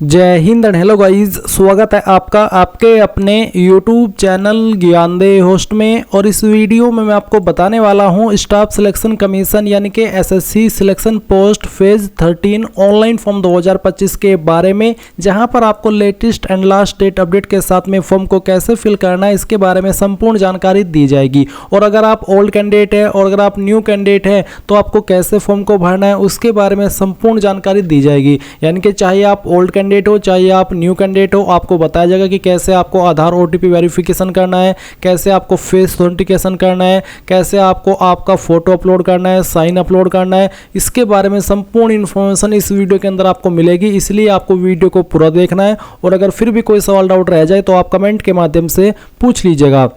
जय Hind and hello guys, स्वागत है आपका आपके अपने YouTube चैनल ज्ञानदेह होस्ट में। और इस वीडियो में मैं आपको बताने वाला हूं स्टाफ सिलेक्शन कमीशन यानी कि SSC selection post phase 13 online form 2025 के बारे में, जहां पर आपको latest and last date update के साथ में फॉर्म को कैसे फिल करना है इसके बारे में संपूर्ण जानकारी दी जाएगी। और अगर आप ओल्ड कैंडिडेट है और अगर आप न्यू कैंडिडेट है तो आपको कैसे फॉर्म को भरना है उसके बारे में संपूर्ण जानकारी दी जाएगी। यानी कि चाहे आप ओल्ड कैंडिडेट हो चाहे आप न्यू कैंडिडेट हो, आपको बताया जाएगा कि कैसे आपको आधार ओटीपी वेरिफिकेशन करना है, कैसे आपको फेस ऑथेंटिकेशन करना है, कैसे आपको आपका फोटो अपलोड करना है, साइन अपलोड करना है। इसके बारे में संपूर्ण इन्फॉर्मेशन इस वीडियो के अंदर आपको मिलेगी, इसलिए आपको वीडियो को पूरा देखना है। और अगर फिर भी कोई सवाल डाउट रह जाए तो आप कमेंट के माध्यम से पूछ लीजिएगा।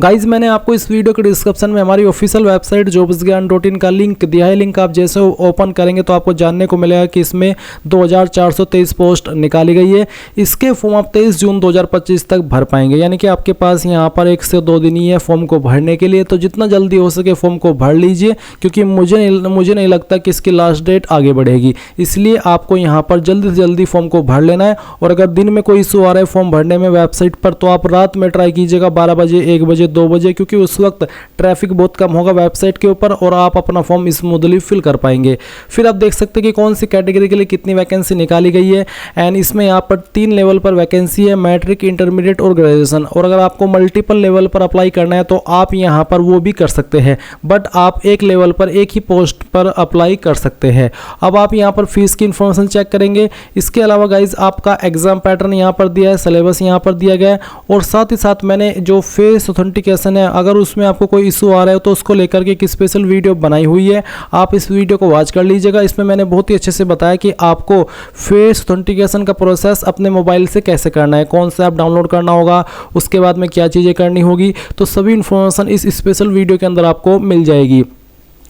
गाइज, मैंने आपको इस वीडियो के डिस्क्रिप्शन में हमारी ऑफिशियल वेबसाइट jobsgyan.in का लिंक दिया है। लिंक आप जैसे ओपन करेंगे तो आपको जानने को मिलेगा कि इसमें 2423 पोस्ट निकाली गई है। इसके फॉर्म आप 23 जून 2025 तक भर पाएंगे, यानी कि आपके पास यहाँ पर 1 से 2 दिन ही है फॉर्म को भरने के लिए। तो जितना जल्दी हो सके फॉर्म को भर लीजिए, क्योंकि मुझे नहीं लगता कि इसकी लास्ट डेट आगे बढ़ेगी। इसलिए आपको यहाँ पर जल्दी से जल्दी फॉर्म को भर लेना है। और अगर दिन में कोई इशू आ रहा है फॉर्म भरने में वेबसाइट पर, तो आप रात में ट्राई कीजिएगा 12 बजे, 1 बजे, 2 बजे, क्योंकि उस वक्त ट्रैफिक बहुत कम होगा वेबसाइट के ऊपर और आप अपना फॉर्म स्मूथली फिल कर पाएंगे। फिर आप देख सकते हैं कि कौन सी कैटेगरी के लिए कितनी वैकेंसी निकाली गई है। एंड इसमें यहाँ पर 3 लेवल पर वैकेंसी है, मैट्रिक, इंटरमीडिएट और ग्रेजुएशन। और अगर आपको मल्टीपल लेवल पर अप्लाई करना है तो आप यहाँ पर वो भी कर सकते हैं, बट आप एक लेवल पर एक ही पोस्ट पर अप्लाई कर सकते हैं। अब आप यहाँ पर फीस की इंफॉर्मेशन चेक करेंगे। इसके अलावा गाइज आपका एग्जाम पैटर्न यहाँ पर दिया है, सिलेबस यहाँ पर दिया गया है। और साथ ही साथ मैंने जो फेस ऑथेंटिकेशन है, अगर उसमें आपको कोई इशू आ रहा है तो उसको लेकर के एक स्पेशल वीडियो बनाई हुई है, आप इस वीडियो को वॉच कर लीजिएगा। इसमें मैंने बहुत ही अच्छे से बताया कि आपको फेस ऑथेंटिकेशन का प्रोसेस अपने मोबाइल से कैसे करना है, कौन सा ऐप डाउनलोड करना होगा, उसके बाद में क्या चीज़ें करनी होगी। तो सभी इंफॉर्मेशन इस स्पेशल वीडियो के अंदर आपको मिल जाएगी।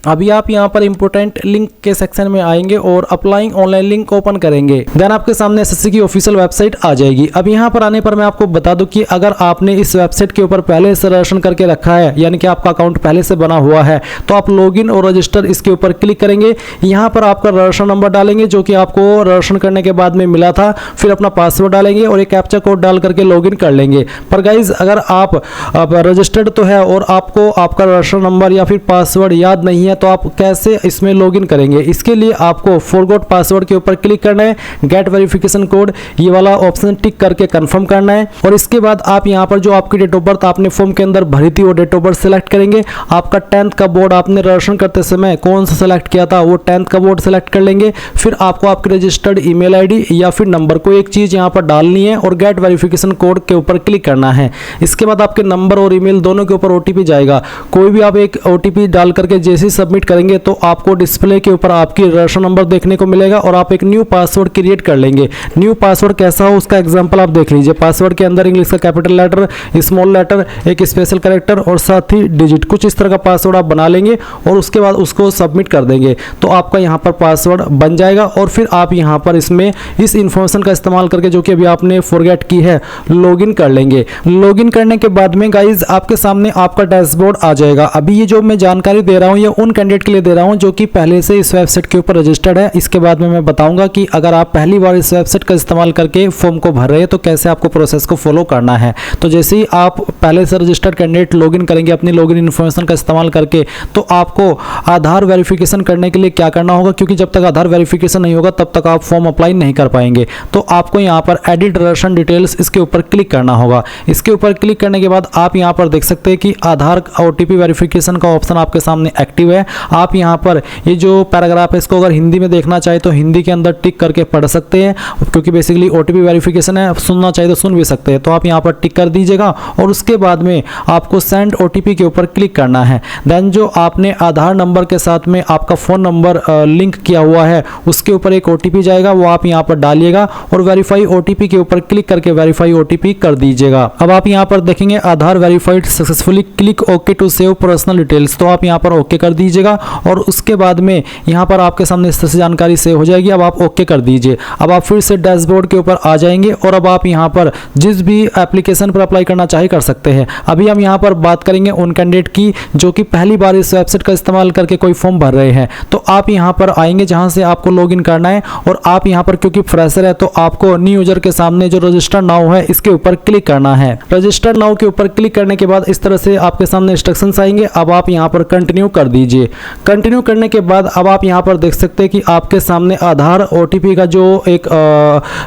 अभी आप यहाँ पर इंपोर्टेंट लिंक के सेक्शन में आएंगे और अप्लाइंग ऑनलाइन लिंक ओपन करेंगे, देन आपके सामने एसएससी की ऑफिशियल वेबसाइट आ जाएगी। अब यहाँ पर आने पर मैं आपको बता दूं कि अगर आपने इस वेबसाइट के ऊपर पहले से रजिस्ट्रेशन करके रखा है, यानी कि आपका अकाउंट पहले से बना हुआ है, तो आप लॉगिन और रजिस्टर इसके ऊपर क्लिक करेंगे। यहाँ पर आपका रजिस्ट्रेशन नंबर डालेंगे जो कि आपको रजिस्ट्रेशन करने के बाद में मिला था, फिर अपना पासवर्ड डालेंगे और एक कैप्चा कोड डाल करके लॉगिन कर लेंगे। पर गाइज, अगर आप रजिस्टर्ड तो है और आपको आपका रजिस्ट्रेशन नंबर या फिर पासवर्ड याद नहीं है, तो आप कैसे इसमें लॉगिन करेंगे? इसके लिए आपको फॉरगॉट पासवर्ड के ऊपर क्लिक करना है, गेट वेरिफिकेशन कोड ये वाला ऑप्शन टिक करके कंफर्म करना है। और इसके बाद आप यहां पर जो आपकी डेट ऑफ बर्थ आपने फॉर्म के अंदर भरी थी वो डेट ऑफ बर्थ सेलेक्ट करेंगे। आपका 10th का बोर्ड आपने रजिस्ट्रेशन करते समय कौन सा सेलेक्ट किया था वो 10th का बोर्ड सेलेक्ट कर लेंगे। फिर आपको आपके रजिस्टर्ड ईमेल आईडी या फिर नंबर को एक चीज यहां पर डालनी है और गेट वेरिफिकेशन कोड के ऊपर क्लिक करना है। इसके बाद आपके नंबर और ईमेल दोनों के ऊपर ओटीपी जाएगा। कोई भी आप एक ओटीपी डाल करके जैसे ही सबमिट करेंगे तो आपको डिस्प्ले के ऊपर आपकी रजिस्ट्रेशन नंबर देखने को मिलेगा और आप एक न्यू पासवर्ड क्रिएट कर लेंगे। न्यू पासवर्ड कैसा हो उसका एग्जांपल आप देख लीजिए। पासवर्ड के अंदर इंग्लिश का कैपिटल लेटर, स्मॉल लेटर, एक स्पेशल कैरेक्टर और साथ ही डिजिट, कुछ इस तरह का पासवर्ड आप बना लेंगे और उसके बाद उसको सबमिट कर देंगे तो आपका यहाँ पर पासवर्ड बन जाएगा। और फिर आप यहाँ पर इसमें इस इंफॉर्मेशन का इस्तेमाल करके जो कि अभी आपने फॉरगेट की है लॉगिन कर लेंगे। लॉगिन करने के बाद में गाइज आपके सामने आपका डैशबोर्ड आ जाएगा। अभी ये जो मैं जानकारी दे रहा हूँ ये उन कैंडिडेट के लिए दे रहा हूं जो कि पहले से इस वेबसाइट के ऊपर रजिस्टर्ड है। इसके बाद में मैं बताऊंगा कि अगर आप पहली बार इस वेबसाइट का इस्तेमाल करके फॉर्म को भर रहे हैं तो कैसे आपको प्रोसेस को फॉलो करना है। तो जैसे ही आप पहले से रजिस्टर्ड कैंडिडेट लॉगिन करेंगे अपनी लॉगिन इन्फॉर्मेशन का इस्तेमाल करके, तो आपको आधार वेरिफिकेशन करने के लिए क्या करना होगा, क्योंकि जब तक आधार वेरिफिकेशन नहीं होगा तब तक आप फॉर्म अप्लाई नहीं कर पाएंगे। तो आपको यहाँ पर एडिट रजिस्ट्रेशन डिटेल्स इसके ऊपर क्लिक करना होगा। इसके ऊपर क्लिक करने के बाद आप यहाँ पर देख सकते हैं कि आधार ओटीपी वेरिफिकेशन का ऑप्शन आपके सामने एक्टिव है। आप यहाँ पर ये जो पैराग्राफ है इसको अगर हिंदी में देखना चाहे तो हिंदी के अंदर टिक करके पढ़ सकते हैं, क्योंकि बेसिकली ओटीपी वेरिफिकेशन है। सुनना चाहे तो सुन भी सकते हैं, तो आप यहाँ पर टिक कर दीजिएगा। और उसके बाद में आपको सेंड ओटीपी के ऊपर क्लिक करना है। देन जो आपने आधार नंबर के साथ में आपका फ़ोन नंबर लिंक किया हुआ है उसके ऊपर एक ओटीपी जाएगा, वो आप यहाँ पर डालिएगा और वेरीफाई ओटीपी के ऊपर क्लिक करके वेरीफाई ओटीपी कर दीजिएगा। अब आप यहाँ पर देखेंगे Aadhaar verified successfully, click okay to save personal details, तो आप यहाँ पर ओके कर दीजिए। दीजिएगा और उसके बाद में यहाँ पर आपके सामने इस तरह से जानकारी सेव हो जाएगी। अब आप ओके कर दीजिए। अब आप फिर से डैशबोर्ड के ऊपर आ जाएंगे और अब आप यहाँ पर जिस भी एप्लीकेशन पर अप्लाई करना चाहे कर सकते हैं। अभी हम यहाँ पर बात करेंगे उन कैंडिडेट की जो कि पहली बार इस वेबसाइट का इस्तेमाल करके कोई फॉर्म भर रहे हैं। तो आप यहाँ पर आएंगे जहाँ से आपको लॉगिन करना है और आप यहाँ पर क्योंकि फ्रेशर है तो आपको न्यू यूजर के सामने जो रजिस्टर नाउ है इसके ऊपर क्लिक करना है। रजिस्टर नाउ के ऊपर क्लिक करने के बाद इस तरह से आपके सामने इंस्ट्रक्शंस आएंगे। अब आप यहाँ पर कंटिन्यू कर दीजिए। कंटिन्यू करने के बाद अब आप यहाँ पर देख सकते हैं कि आपके सामने आधार ओटीपी का जो एक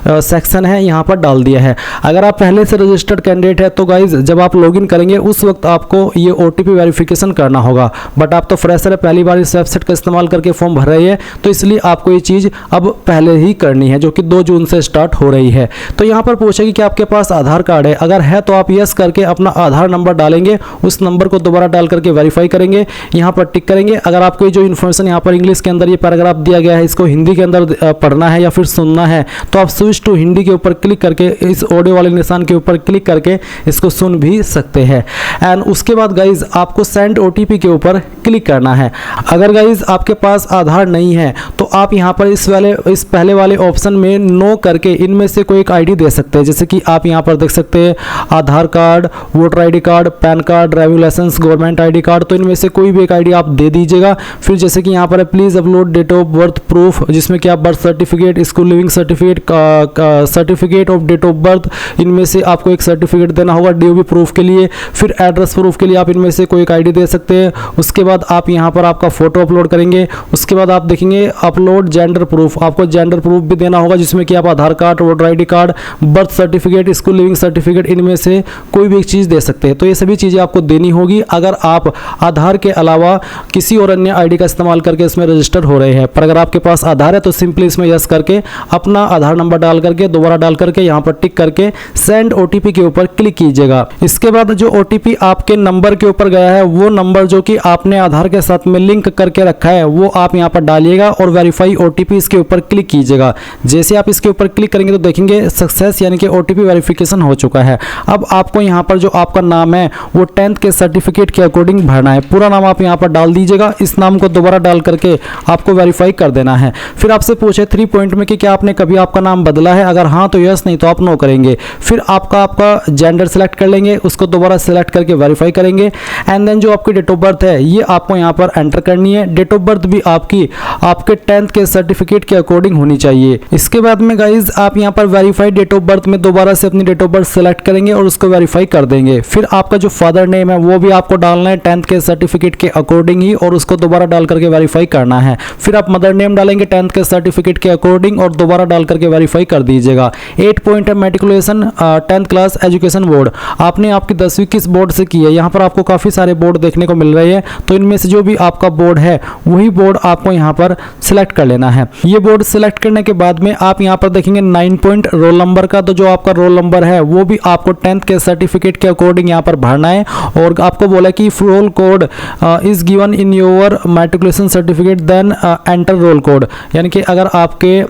सेक्शन है यहाँ पर डाल दिया है। अगर आप पहले से रजिस्टर्ड कैंडिडेट है तो गाइज जब आप लॉगिन करेंगे उस वक्त आपको ये ओटीपी वेरिफिकेशन करना होगा। बट आप तो फ्रेशर है, पहली बार इस वेबसाइट का इस्तेमाल करके फॉर्म भर रहे हैं तो इसलिए आपको ये चीज़ अब पहले ही करनी है जो कि 2 जून से स्टार्ट हो रही है। तो यहाँ पर पूछेगी कि आपके पास आधार कार्ड है। अगर है तो आप यस करके अपना आधार नंबर डालेंगे, उस नंबर को दोबारा डाल करके वेरीफाई करेंगे, यहाँ पर टिक करेंगे। अगर आपको जो इन्फॉर्मेशन यहाँ पर इंग्लिश के अंदर ये पैराग्राफ दिया गया है इसको हिंदी के अंदर पढ़ना है या फिर सुनना है तो आप स्विच टू हिंदी के ऊपर क्लिक करके इस ऑडियो वाले निशान के ऊपर क्लिक करके इसको सुन भी सकते हैं। एंड उसके बाद गाइज आपको सेंड ओटीपी के ऊपर क्लिक करना है। अगर गाइज आपके पास आधार नहीं है तो आप यहाँ पर इस पहले वाले ऑप्शन में नो करके इनमें से कोई एक आईडी दे सकते हैं। जैसे कि आप यहाँ पर देख सकते हैं Aadhaar card, voter ID card, PAN card, driving licence, government ID card, तो इनमें से कोई भी एक आईडी आप दे दीजिएगा। फिर जैसे कि यहाँ पर please upload date of birth proof, जिसमें कि आप birth certificate, school living certificate, certificate of date of birth, इनमें से आपको एक सर्टिफिकेट देना होगा डीओबी प्रूफ के लिए। फिर एड्रेस प्रूफ के लिए आप इनमें से कोई एक आईडी दे सकते हैं। उसके बाद आप यहाँ पर आपका फोटो अपलोड करेंगे। उसके बाद आप देखेंगे अपलोड जेंडर प्रूफ, आपको जेंडर प्रूफ भी देना होगा जिसमें कि आप Aadhaar card, voter ID card, birth certificate, school living certificate, इनमें से कोई भी एक चीज़ दे सकते हैं। तो ये सभी चीज़ें आपको देनी होगी अगर आप आधार के अलावा किसी और अन्य आईडी का इस्तेमाल करके इसमें रजिस्टर हो रहे हैं। पर अगर आपके पास आधार है तो सिंपली इसमें यस करके अपना आधार नंबर डाल करके दोबारा डाल करके यहाँ पर टिक करके सेंड ओटीपी के ऊपर क्लिक कीजिएगा। इसके बाद जो ओटीपी आपके नंबर के ऊपर गया है वो नंबर जो कि आपने आधार के साथ में लिंक करके रखा है वो आप यहाँ पर डालिएगा और वेरीफाई ओटीपी इसके ऊपर क्लिक कीजिएगा। जैसे आप इसके ऊपर क्लिक करेंगे तो देखेंगे सक्सेस यानी कि ओटीपी वेरिफिकेशन हो चुका है। अब आपको यहाँ पर जो आपका नाम है वो 10th के सर्टिफिकेट के अकॉर्डिंग भरना है। पूरा नाम आप यहाँ पर डाल दीजिएगा। इस नाम को दोबारा डाल करके आपको वेरीफाई कर देना है। फिर आपसे पूछे 3 पॉइंट में कि क्या आपने कभी आपका नाम बदला है, अगर हाँ तो यस, नहीं तो आप नो करेंगे। फिर आपका जेंडर सेलेक्ट कर लेंगे, उसको दोबारा सेलेक्ट करके वेरीफाई करेंगे। एंड देन जो आपकी डेट ऑफ बर्थ है ये आपको यहाँ पर एंटर करनी है। डेट ऑफ बर्थ भी आपके 10th के सर्टिफिकेट के अकॉर्डिंग होनी चाहिए। इसके बाद में गाइज आप यहाँ पर वेरीफाइड डेट ऑफ बर्थ में दोबारा से अपनी डेट ऑफ बर्थ सेलेक्ट करेंगे और उसको वेरीफाई कर देंगे। फिर आपका जो फादर नेम है वो भी आपको डालना है 10th के सर्टिफिकेट के अकॉर्डिंग ही और उसको दोबारा डाल करके वेरीफाई करना है। फिर आप मदर नेम डालेंगे 10th के सर्टिफिकेट के अकॉर्डिंग और दोबारा डाल करके वेरीफाई कर दीजिएगा। 8 पॉइंट है matriculation 10th class education board, आपने आपकी 10वीं किस बोर्ड से की है। यहाँ पर आपको काफ़ी सारे बोर्ड देखने को मिल रहे हैं तो इनमें से जो भी आपका बोर्ड है वही बोर्ड आपको यहाँ पर सिलेक्ट कर लेना है। ये बोर्ड सिलेक्ट करने के बाद में आप यहाँ पर देखेंगे 9 पॉइंट रोल नंबर का, तो जो आपका रोल नंबर है वो भी आपको 10th के सर्टिफिकेट के अकॉर्डिंग यहाँ पर भरना है। और आपको बोला कि roll code is given in your matriculation certificate then enter roll code, यानी कि अगर आपके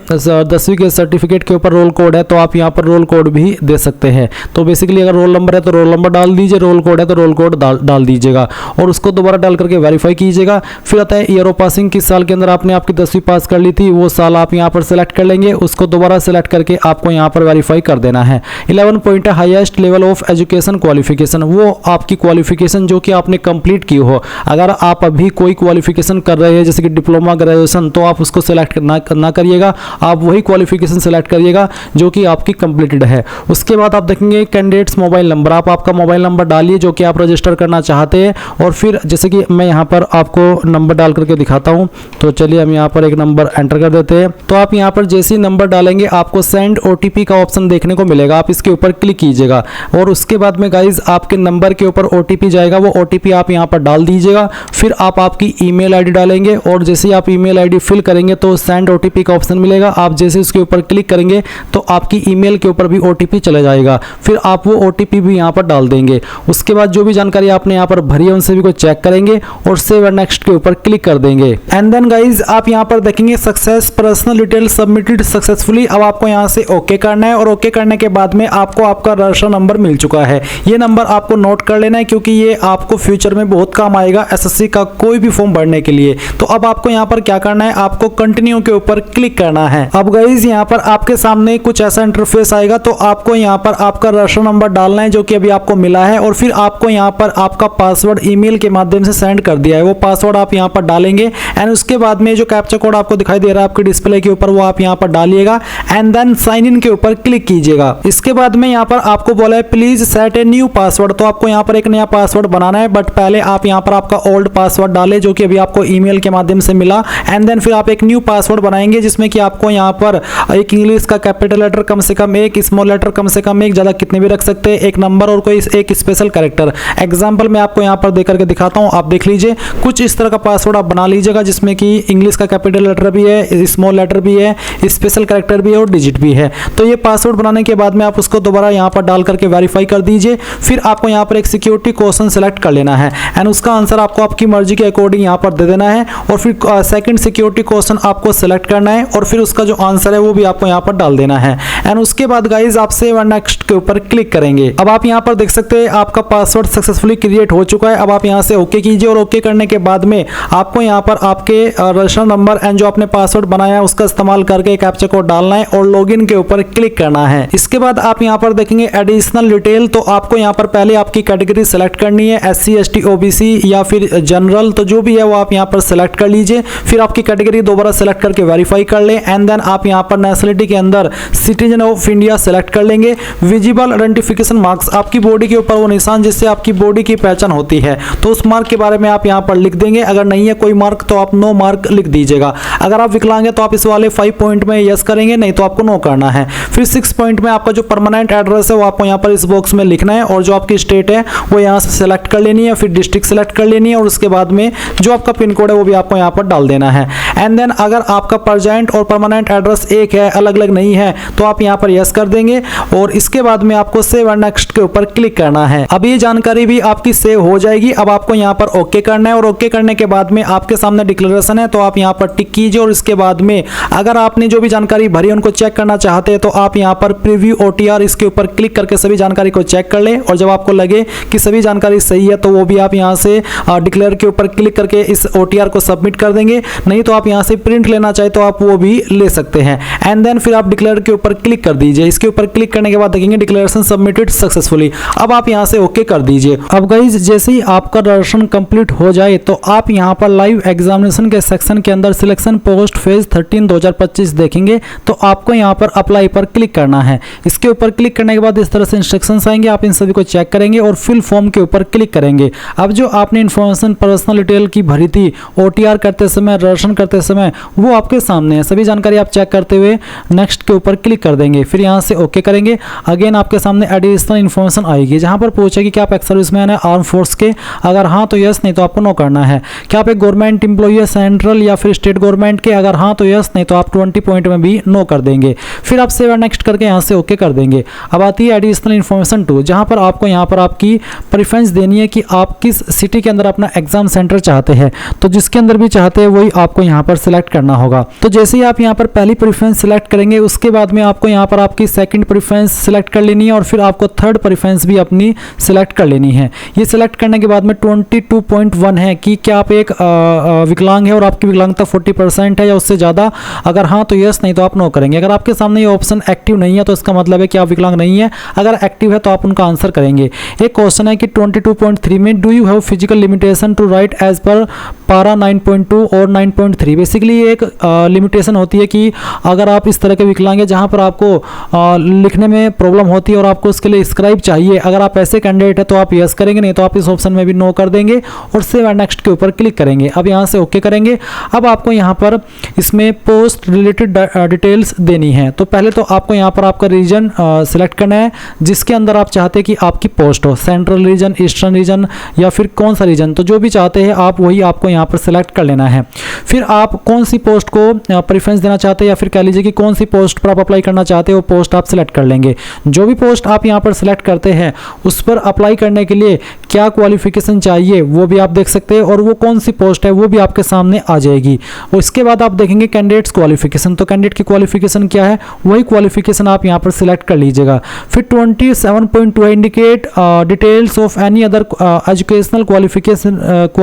10वीं के सर्टिफिकेट के ऊपर रोल कोड है तो आप यहाँ पर रोल कोड भी दे सकते हैं। तो बेसिकली अगर रोल नंबर है तो रोल नंबर डाल दीजिए, रोल कोड है तो रोल कोड डाल दीजिएगा और उसको दोबारा डाल करके वेरीफाई कीजिएगा। फिर आता है ईयर ऑफ पासिंग, किस साल के अंदर आपने आपकी 10वीं पास कर ली थी वो साल आप यहाँ पर सेलेक्ट कर लेंगे, उसको दोबारा सेलेक्ट करके आपको यहाँ पर वेरीफाई कर देना है। 11 पॉइंट है highest level of education qualification, वो आपकी क्वालिफिकेशन जो कि आपने कंप्लीट की हो। अगर आप अभी कोई क्वालिफिकेशन कर रहे हैं जैसे कि डिप्लोमा, ग्रेजुएशन, तो आप उसको सेलेक्ट ना करिएगा, आप वही क्वालिफिकेशन सेलेक्ट करिएगा जो कि आपकी कंप्लीटेड है। उसके बाद आप देखेंगे कैंडिडेट्स मोबाइल नंबर, आप आपका मोबाइल नंबर डालिए जो कि आप रजिस्टर करना चाहते हैं। और फिर जैसे कि मैं यहाँ पर आपको नंबर डाल करके दिखाता हूँ, तो चलिए हम यहाँ पर एक नंबर एंटर कर देते हैं। तो आप यहाँ पर जैसे ही नंबर डालेंगे आपको सेंड ओटीपी का ऑप्शन देखने को मिलेगा, आप इसके ऊपर क्लिक कीजिएगा और उसके बाद में गाइज आपके नंबर के ऊपर ओटीपी जाएगा, वो ओटीपी आप यहाँ पर डाल दीजिएगा। फिर आप आपकी ईमेल आईडी डालेंगे और जैसे ही आप ईमेल आईडी फिल करेंगे तो सेंड ओटीपी का ऑप्शन मिलेगा, आप जैसे उसके ऊपर क्लिक करेंगे तो आपकी ईमेल के ऊपर भी ओटीपी चला जाएगा। फिर आप वो ओटीपी भी यहाँ पर डाल देंगे। उसके बाद जो भी जानकारी आपने यहाँ पर भरी है उन सभी को चेक करेंगे और सेव एंड नेक्स्ट के ऊपर क्लिक कर देंगे। एंड देन गाइज आप यहाँ पर देखेंगे success personal detail submitted successfully. अब आपको यहाँ से ओके करना है और ओके करने के बाद में आपको आपका रजिस्टर नंबर मिल चुका है। ये नंबर आपको नोट कर लेना है क्योंकि ये आपको फ्यूचर में बहुत काम आएगा। एसएससी का कोई भी फॉर्म भरने के लिए। तो अब आपको यहाँ पर क्या करना है, आपको कंटिन्यू के ऊपर क्लिक करना है। अब गाइस यहाँ पर आपके सामने कुछ ऐसा इंटरफेस आएगा, तो आपको यहाँ पर आपका रजिस्टर नंबर डालना है जो कि अभी आपको मिला है, और फिर आपको यहाँ पर आपका पासवर्ड ईमेल के माध्यम से सेंड कर दिया है, वो पासवर्ड आप यहाँ पर डालेंगे। एंड उसके बाद में जो कैप्चा कोड आपको दिखाई दे रहा है आपके डिस्प्ले के ऊपर, वो आप यहाँ पर डालिएगा एंड देन साइन इन के ऊपर क्लिक कीजिएगा। इसके बाद में यहाँ पर आपको बोला है please set a new password, तो आपको यहाँ पर एक नया पासवर्ड बनाना है, बट पहले आप यहाँ पर आपका ओल्ड पासवर्ड डालें जो कि अभी आपको ईमेल के माध्यम से मिला। एंड देन फिर आप एक न्यू पासवर्ड बनाएंगे जिसमें कि आपको यहाँ पर एक इंग्लिश का कैपिटल लेटर कम से कम एक, स्मॉल लेटर कम से कम एक, ज्यादा कितने भी रख सकते हैं, एक नंबर और कोई एक स्पेशल कैरेक्टर। एग्जांपल मैं आपको यहाँ पर देकर के दिखाता हूँ, आप देख लीजिए। कुछ इस तरह का पासवर्ड आप बना लीजिएगा जिसमें कि इंग्लिश का कैपिटल लेटर भी है, स्मॉल लेटर भी है, स्पेशल कैरेक्टर भी है और डिजिट भी है। तो ये पासवर्ड बनाने के बाद में आप उसको दोबारा यहाँ पर डाल करके वेरीफाई कर दीजिए। फिर आपको यहाँ पर एक सिक्योरिटी क्वेश्चन सेलेक्ट कर लेना है एंड उसका आंसर आपको आपकी मर्जी के अकॉर्डिंग यहाँ पर दे देना है, और फिर सेकंड सिक्योरिटी क्वेश्चन आपको सेलेक्ट करना है और फिर उसका जो आंसर है वो भी आपको यहाँ पर डाल देना है। एंड उसके बाद गाइज आप सेव एंड नेक्स्ट के ऊपर क्लिक करेंगे। अब आप यहाँ पर देख सकते हैं आपका पासवर्ड सक्सेसफुली क्रिएट हो चुका है। अब आप यहाँ से ओके कीजिए, और ओके करने के बाद में आपको यहाँ पर आपके रजिस्टर नंबर एंड जो आपने पासवर्ड बनाया है उसका इस्तेमाल करके कैप्चा कोड डालना है और लॉगिन के ऊपर क्लिक करना है। इसके बाद आप यहाँ पर देखेंगे एडिशनल डिटेल, तो आपको यहाँ पर पहले आपकी कैटेगरी सेलेक्ट करनी है, SC ST OBC या फिर जनरल, तो जो भी है वो आप यहाँ पर सेलेक्ट कर लीजिए। फिर आपकी कैटेगरी दोबारा सेलेक्ट करके वेरीफाई कर ले एंड देन आप यहाँ पर नेशनलिटी के अंदर सिटीजन ऑफ इंडिया सेलेक्ट कर लेंगे। विजिबल आइडेंटिफिकेशन मार्क्स, आपकी बॉडी के ऊपर वो निशान जिससे आपकी बॉडी की पहचान होती है, तो उस मार्क के बारे में आप यहाँ पर लिख देंगे। अगर नहीं है कोई मार्क तो आप नो मार्क लिख दीजिएगा। अगर आप विकलांग है तो आप इस वाले 5 पॉइंट में यस करेंगे, नहीं तो आपको नो करना है। फिर 6 पॉइंट में आपका जो परमानेंट एड्रेस है वो आपको यहाँ पर इस बॉक्स में लिखना है, और जो आपकी स्टेट है वो यहाँ से सेलेक्ट कर लेनी है, फिर डिस्ट्रिक्ट सेलेक्ट कर लेनी है, और उसके बाद में जो आपका पिन कोड है वो भी आपको यहाँ पर डाल देना है। एंड देन अगर आपका प्रेजेंट और परमानेंट एड्रेस एक है, अलग अलग नहीं है, तो आप यहाँ पर यस कर देंगे, और इसके बाद में आपको सेव एंड नेक्स्ट के ऊपर क्लिक करना है। अब ये जानकारी भी आपकी सेव हो जाएगी। अब आपको यहाँ पर ओके करना है, और ओके करने के बाद में आपके सामने डिक्लेरेशन है, तो आप यहाँ पर टिक कीजिए, और इसके बाद में अगर आपने जो भी जानकारी भरी उनको चेक करना चाहते हैं तो आप यहाँ पर प्रीव्यू OTR इसके ऊपर क्लिक करके सभी जानकारी को चेक कर लें, और जब आपको लगे कि सभी जानकारी सही है तो वो भी आप यहाँ से डिक्लेयर के ऊपर क्लिक करके इस OTR को सबमिट कर देंगे। नहीं तो आप यहाँ से प्रिंट लेना चाहे तो आप वो भी ले सकते हैं। एंड देन फिर आप डिक्लेयर के ऊपर क्लिक कर दीजिए। इसके ऊपर क्लिक करने के बाद देखेंगे डिक्लेरेशन सबमिटेड सक्सेसफुली। अब आप यहाँ से ओके कर दीजिए। अब गाइस जैसे ही आपका रजिस्ट्रेशन कंप्लीट हो जाए तो आप यहाँ पर लाइव एग्जामिनेशन के सेक्शन के अंदर सिलेक्शन पोस्ट फेज 13 2025 देखेंगे, तो आपको यहाँ पर अप्लाई पर क्लिक करना है। इसके ऊपर क्लिक करने के बाद इस तरह से इंस्ट्रक्शंस आएंगे, आप इन सभी को चेक करेंगे और फिल फॉर्म के ऊपर क्लिक करेंगे। अब जो आपने इन्फॉर्मेशन पर्सनल डिटेल की भरी थी OTR करते समय, रजिस्ट्रेशन करते समय, वो आपके सामने है। सभी जानकारी आप चेक करते हुए नेक्स्ट के ऊपर क्लिक कर देंगे, फिर यहाँ से ओके करेंगे। अगेन आपके सामने एडिशनल इन्फॉर्मेशन आएगी जहाँ पर पूछेगी कि आप एक्स सर्विसमैन है आर्म फोर्स के, अगर हाँ तो यस, नहीं तो आपको नो करना है। क्या आप एक गवर्नमेंट एम्प्लॉई है सेंट्रल या फिर स्टेट गवर्नमेंट के, अगर हाँ तो यस, नहीं तो आप 20 पॉइंट में भी नो कर देंगे। फिर आप सेव एंड नेक्स्ट करके यहाँ से ओके कर देंगे। अब आती है एडिशनल इन्फॉर्मेशन 2, जहाँ पर आपको यहाँ पर आपकी प्रेफरेंस देनी है कि आप किस सिटी के अंदर अपना एग्जाम सेंटर चाहते हैं, तो जिसके अंदर भी चाहते हैं वही आपको यहाँ पर सिलेक्ट करना होगा। तो जैसे ही आप यहाँ पर पहली प्रेफरेंस सिलेक्ट करेंगे उसके बाद में आपको यहाँ पर आपकी सेकंड प्रेफरेंस सिलेक्ट कर लेनी है, और फिर आपको थर्ड प्रेफरेंस भी अपनी सिलेक्ट कर लेनी है। ये सिलेक्ट करने के बाद में 22.1 है कि क्या आप एक विकलांग है और आपकी विकलांगता 40% है या उससे ज़्यादा, अगर हाँ तो यस, नहीं तो आप नो करेंगे। अगर आपके सामने ये ऑप्शन एक्टिव नहीं है तो इसका मतलब है कि आप विकलांग नहीं है, अगर एक्टिव है तो आप उनका आंसर करेंगे। एक क्वेश्चन है कि 22.3 में do you have physical limitation to write as per para 9.2 और 9.3। बेसिकली एक लिमिटेशन होती है कि अगर आप इस तरह के विकलांग है जहाँ पर आपको लिखने में प्रॉब्लम होती है और आपको उसके लिए स्क्राइब चाहिए, अगर आप ऐसे कैंडिडेट है तो आप यस करेंगे, नहीं तो आप इस ऑप्शन में भी नो कर देंगे और सेव एंड नेक्स्ट के ऊपर क्लिक करेंगे। अब यहाँ से ओके करेंगे। अब आपको यहाँ पर इसमें पोस्ट रिलेटेड डिटेल्स देनी है। तो पहले तो आपको यहाँ पर आपका रीजन सिलेक्ट करना है जिसके अंदर आप चाहते हैं कि आपकी पोस्ट हो, सेंट्रल रीजन, ईस्टर्न रीजन या फिर कौन सा रीजन, तो जो भी चाहते हैं आप वही आपको यहाँ पर सिलेक्ट कर लेना है। फिर आप कौन सी पोस्ट को प्रेफरेंस देना चाहते हैं या फिर कह लीजिए कि कौन सी पोस्ट पर आप अप्लाई करना चाहते हो, पोस्ट आप सिलेक्ट कर लेंगे। जो भी पोस्ट आप यहाँ पर सिलेक्ट करते हैं उस पर अप्लाई करने के लिए क्या क्वालिफिकेशन चाहिए वो भी आप देख सकते हैं, और वो कौन सी पोस्ट है वो भी आपके सामने आ जाएगी। और इसके बाद आप देखेंगे कैंडिडेट्स क्वालिफिकेशन, तो कैंडिडेट की क्वालिफिकेशन क्या है वही क्वालिफिकेशन आप यहाँ पर सिलेक्ट कर लीजिएगा। फिर 27.2 indicate details of any other educational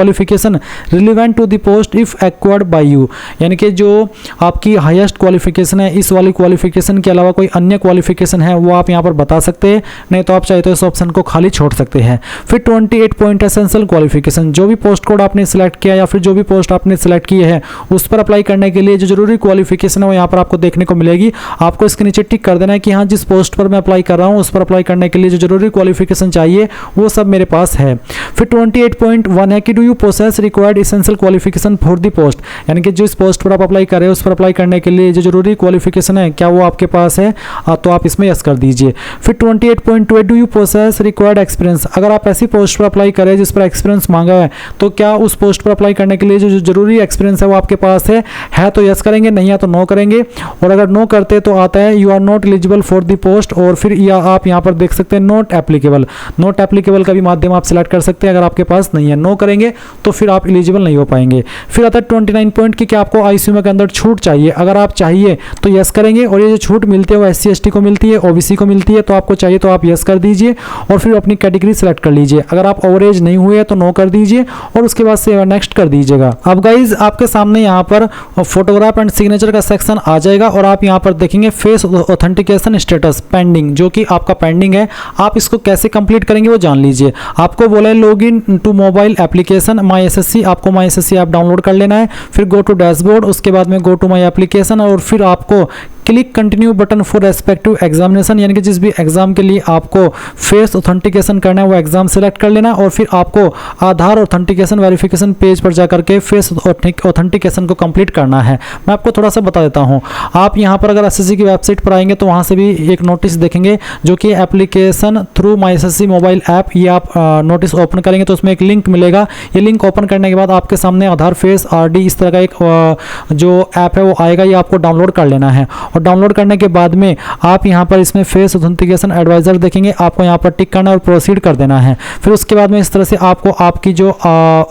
qualification relevant to the post if acquired by you, यानी कि जो आपकी हाईएस्ट क्वालिफिकेशन है इस वाली क्वालिफिकेशन के अलावा कोई अन्य क्वालिफिकेशन है वो आप यहाँ पर बता सकते हैं, नहीं तो आप चाहे तो इस ऑप्शन को खाली छोड़ सकते हैं। फिर 28 पॉइंट एसेंशियल क्वालिफिकेशन, जो भी पोस्ट कोड आपने सिलेक्ट किया या फिर जो भी पोस्ट आपने सिलेक्ट की है उस पर अप्लाई करने के लिए जो जरूरी क्वालिफिकेशन है वो यहाँ पर आपको देखने को मिलेगी। आपको इसके नीचे टिक कर देना है कि हाँ जिस पोस्ट पर मैं अप्लाई कर रहा हूँ उस पर अप्लाई करने के लिए जो जरूरी क्वालिफिकेशन चाहिए वो सब मेरे पास है। फिर 28.1 है कि do you possess required essential qualification for the post, यानी कि जिस पोस्ट पर आप अप्लाई कर रहे हो उस पर अप्लाई करने के लिए जो जरूरी क्वालिफिकेशन है क्या वो आपके पास है, तो आप इसमें यस कर दीजिए। फिर 28.2 do you possess required experience, अगर आप ऐसी पोस्ट पर अप्लाई करें जिस पर एक्सपीरियंस मांगा है तो क्या उस पोस्ट पर अप्लाई करने के लिए जो जरूरी एक्सपीरियंस है वो आपके पास है तो यस करेंगे, नहीं है तो नो करेंगे। और अगर नो करते तो आता है you are not eligible for the post, और फिर या आप यहाँ पर देख सकते हैं नॉट एप्लीकेबल, नॉट एप्लीकेबल का भी माध्यम आप सिलेक्ट कर सकते हैं अगर आपके पास नहीं है। नो करेंगे तो फिर आप एलिजिबल नहीं हो पाएंगे। फिर आता है 29 पॉइंट की क्या आपको आईसीयू के अंदर छूट चाहिए, अगर आप चाहिए तो यस करेंगे, और ये जो छूट मिलती है वो SC ST को मिलती है, OBC को मिलती है, तो आपको चाहिए तो आप यस कर दीजिए और फिर अपनी कैटेगरी सेलेक्ट कर लीजिए। अगर आप ओवर एज नहीं हुए तो नो कर दीजिए और उसके बाद से नेक्स्ट कर दीजिएगा। अब गाइज आपके सामने यहाँ पर फोटोग्राफ एंड सिग्नेचर का सेक्शन आ जाएगा और आप यहाँ पर देखेंगे फेस ऑथेंटिकेशन स्टेटस पेंडिंग, जो कि आपका पेंडिंग है। आप इसको कैसे कंप्लीट करेंगे वो जान लीजिए। आपको बोला है log in to mobile application my SSC, आपको माई SSC ऐप डाउनलोड कर लेना है। फिर गो टू डैशबोर्ड, उसके बाद में गो टू माई एप्लीकेशन और फिर आपको click continue button for respective examination, यानी कि जिस भी एग्जाम के लिए आपको फेस ऑथेंटिकेशन करना है वो एग्जाम सेलेक्ट कर लेना और फिर आपको आधार ऑथेंटिकेशन वेरिफिकेशन पेज पर जाकर के फेस ऑथेंटिकेशन को कंप्लीट करना है। मैं आपको थोड़ा सा बता देता हूँ। आप यहाँ पर अगर SSC की वेबसाइट पर आएंगे तो वहाँ से भी एक नोटिस देखेंगे जो कि application through my SSC mobile app, ये आप नोटिस ओपन करेंगे तो उसमें एक लिंक मिलेगा। ये लिंक ओपन करने के बाद आपके सामने आधार फेस RD इस तरह का एक जो ऐप है वो आएगा, ये आपको डाउनलोड कर लेना है। और डाउनलोड करने के बाद में आप यहाँ पर इसमें फेस ऑथेंटिकेशन एडवाइजर देखेंगे, आपको यहाँ पर टिक करना और प्रोसीड कर देना है। फिर उसके बाद में इस तरह से आपको आपकी जो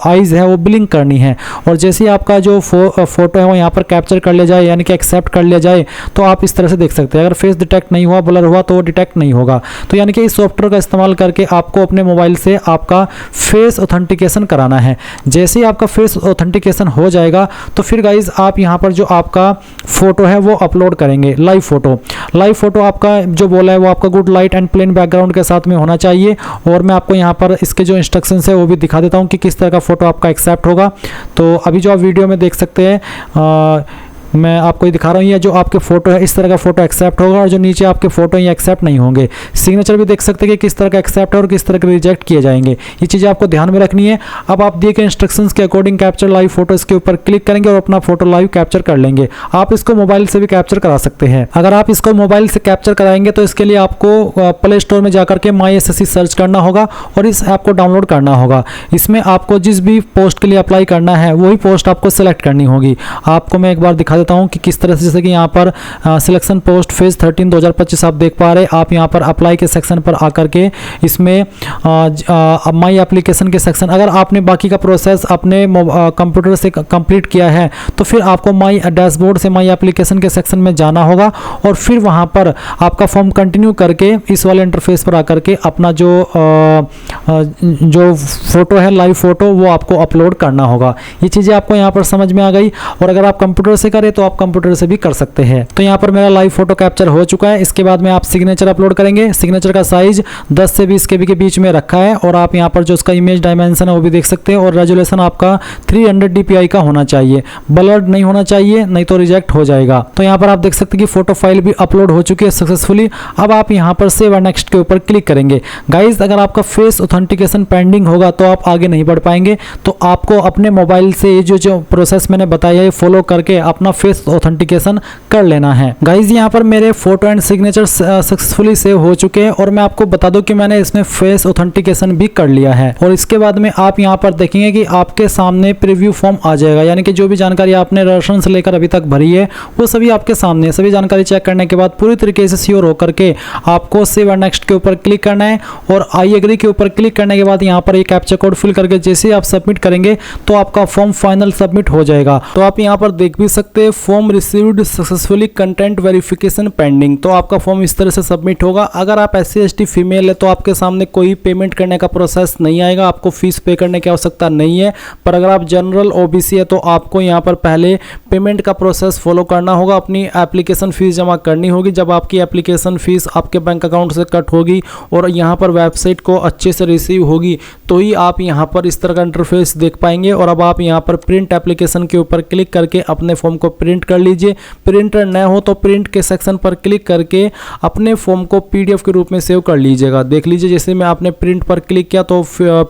आईज है वो ब्लिंक करनी है और जैसे ही आपका जो फोटो है वो यहाँ पर कैप्चर कर लिया जाए यानी कि एक्सेप्ट कर लिया जाए तो आप इस तरह से देख सकते हैं। अगर फेस डिटेक्ट नहीं हुआ, ब्लर हुआ तो वो डिटेक्ट नहीं होगा। तो यानी कि इस सॉफ्टवेयर का इस्तेमाल करके आपको अपने मोबाइल से आपका फेस ऑथेंटिकेशन कराना है। जैसे ही आपका फेस ऑथेंटिकेशन हो जाएगा तो फिर गाइज आप यहाँ पर जो आपका फोटो है वो अपलोड करेंगे। लाइव फोटो आपका जो बोला है वो आपका good light and plain background के साथ में होना चाहिए। और मैं आपको यहाँ पर इसके जो इंस्ट्रक्शंस है वो भी दिखा देता हूँ कि किस तरह का फोटो आपका एक्सेप्ट होगा। तो अभी जो आप वीडियो में देख सकते हैं मैं आपको ये दिखा रहा हूँ, ये जो आपके फोटो है इस तरह का फोटो एक्सेप्ट होगा और जो नीचे आपके फोटो ये एक्सेप्ट नहीं होंगे। सिग्नेचर भी देख सकते हैं कि किस तरह का एक्सेप्ट है और किस तरह के रिजेक्ट किए जाएंगे। ये चीज़ें आपको ध्यान में रखनी है। अब आप दिए गए इंस्ट्रक्शंस के अकॉर्डिंग कैप्चर लाइव फोटो इसके ऊपर क्लिक करेंगे और अपना फोटो लाइव कैप्चर कर लेंगे। आप इसको मोबाइल से भी कैप्चर करा सकते हैं। अगर आप इसको मोबाइल से कैप्चर कराएंगे तो इसके लिए आपको प्ले स्टोर में जाकर के माई SSC सर्च करना होगा और इस ऐप को डाउनलोड करना होगा। इसमें आपको जिस भी पोस्ट के लिए अप्लाई करना है वही पोस्ट आपको सेलेक्ट करनी होगी। आपको मैं एक बार दिखा देता हूँ कि किस तरह से, जैसे कि यहाँ पर सिलेक्शन पोस्ट फेज 13 2025 आप देख पा रहे हैं। आप यहाँ पर अप्लाई के सेक्शन पर आकर के इसमें माई एप्लीकेशन के सेक्शन, अगर आपने बाकी का प्रोसेस अपने कंप्यूटर से कंप्लीट किया है तो फिर आपको माई डैशबोर्ड से माई एप्लीकेशन के सेक्शन में जाना होगा और फिर वहाँ पर आपका फॉर्म कंटिन्यू करके इस वाले इंटरफेस पर आकर के अपना जो फोटो है लाइव फोटो वो आपको अपलोड करना होगा। ये चीज़ें आपको यहाँ पर समझ में आ गई। और अगर आप कंप्यूटर से करें तो आप कंप्यूटर से भी कर सकते हैं। तो यहाँ पर मेरा लाइव फोटो कैप्चर हो चुका है। इसके बाद में आप सिग्नेचर अपलोड करेंगे। सिग्नेचर का साइज 10 से 20 KB के बीच में रखा है और आप यहाँ पर जो उसका इमेज डायमेंशन है वो भी देख सकते हैं। और रेजोल्यूशन आपका 300 DPI का होना चाहिए, ब्लर्ड नहीं होना चाहिए, नहीं तो रिजेक्ट हो जाएगा। तो यहाँ पर आप देख सकते हैं कि फोटो फाइल भी अपलोड हो चुकी है सक्सेसफुली। अब आप यहाँ पर सेव एंड नेक्स्ट के ऊपर क्लिक करेंगे। गाइज अगर आपका फेस ऑथेंटिकेशन पेंडिंग होगा तो आप आगे नहीं बढ़ पाएंगे। तो आपको अपने मोबाइल से ये जो प्रोसेस मैंने बताया है फॉलो करके अपना फेस ऑथेंटिकेशन कर लेना है। गाइज यहाँ पर मेरे photo and signature successfully save हो चुके हैं और मैं आपको बता दूं कि मैंने इसमें फेस ऑथेंटिकेशन भी कर लिया है। और इसके बाद में आप यहाँ पर देखेंगे कि आपके सामने प्रीव्यू फॉर्म आ जाएगा, यानी कि जो भी जानकारी आपने रजिस्ट्रेशन से लेकर अभी तक भरी है वो सभी आपके सामने। सभी जानकारी चेक करने के बाद पूरी तरीके से श्योर होकर के आपको सेव एंड नेक्स्ट के ऊपर क्लिक करना है और आई एग्री के ऊपर क्लिक करने के बाद यहाँ पर एक कैप्चा कोड फिल करके जैसे आप सबमिट करेंगे तो आपका फॉर्म फाइनल सबमिट हो जाएगा। तो आप यहाँ पर देख भी सकते से form received successfully, content verification pending. तो आपका फॉर्म इस तरह से सबमिट होगा। अगर आप SC/ST फीमेल है तो आपके सामने कोई पेमेंट करने का प्रोसेस नहीं आएगा, आपको फीस पे करने की आवश्यकता नहीं है। पर अगर आप जनरल OBC है तो आपको यहाँ पर पहले पेमेंट का प्रोसेस फॉलो करना होगा, अपनी एप्लीकेशन फ़ीस जमा करनी होगी। जब आपकी एप्लीकेशन फ़ीस आपके बैंक अकाउंट से कट होगी और यहाँ पर वेबसाइट को अच्छे से रिसीव होगी तो ही आप यहाँ पर इस तरह का इंटरफेस देख पाएंगे। और अब आप यहाँ पर प्रिंट एप्लीकेशन के ऊपर क्लिक करके अपने फॉर्म को प्रिंट कर लीजिए। प्रिंटर न हो तो प्रिंट के सेक्शन पर क्लिक करके अपने फॉर्म को PDF के रूप में सेव कर लीजिएगा। देख लीजिए, जैसे मैं आपने प्रिंट पर क्लिक किया तो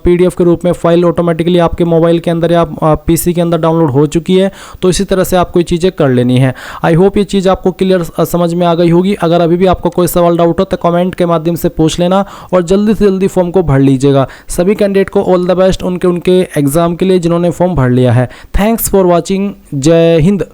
PDF के रूप में फाइल ऑटोमेटिकली आपके मोबाइल के अंदर या PC के अंदर डाउनलोड हो चुकी है। तो इसी तरह से आपको ये चीज़ें कर लेनी है। आई होप ये चीज़ आपको क्लियर समझ में आ गई होगी। अगर अभी भी आपको कोई सवाल डाउट हो तो कमेंट के माध्यम से पूछ लेना और जल्दी से जल्दी फॉर्म को भर लीजिएगा। सभी कैंडिडेट को ऑल द बेस्ट उनके एग्जाम के लिए जिन्होंने फॉर्म भर लिया है। Thanks for watching. जय हिंद।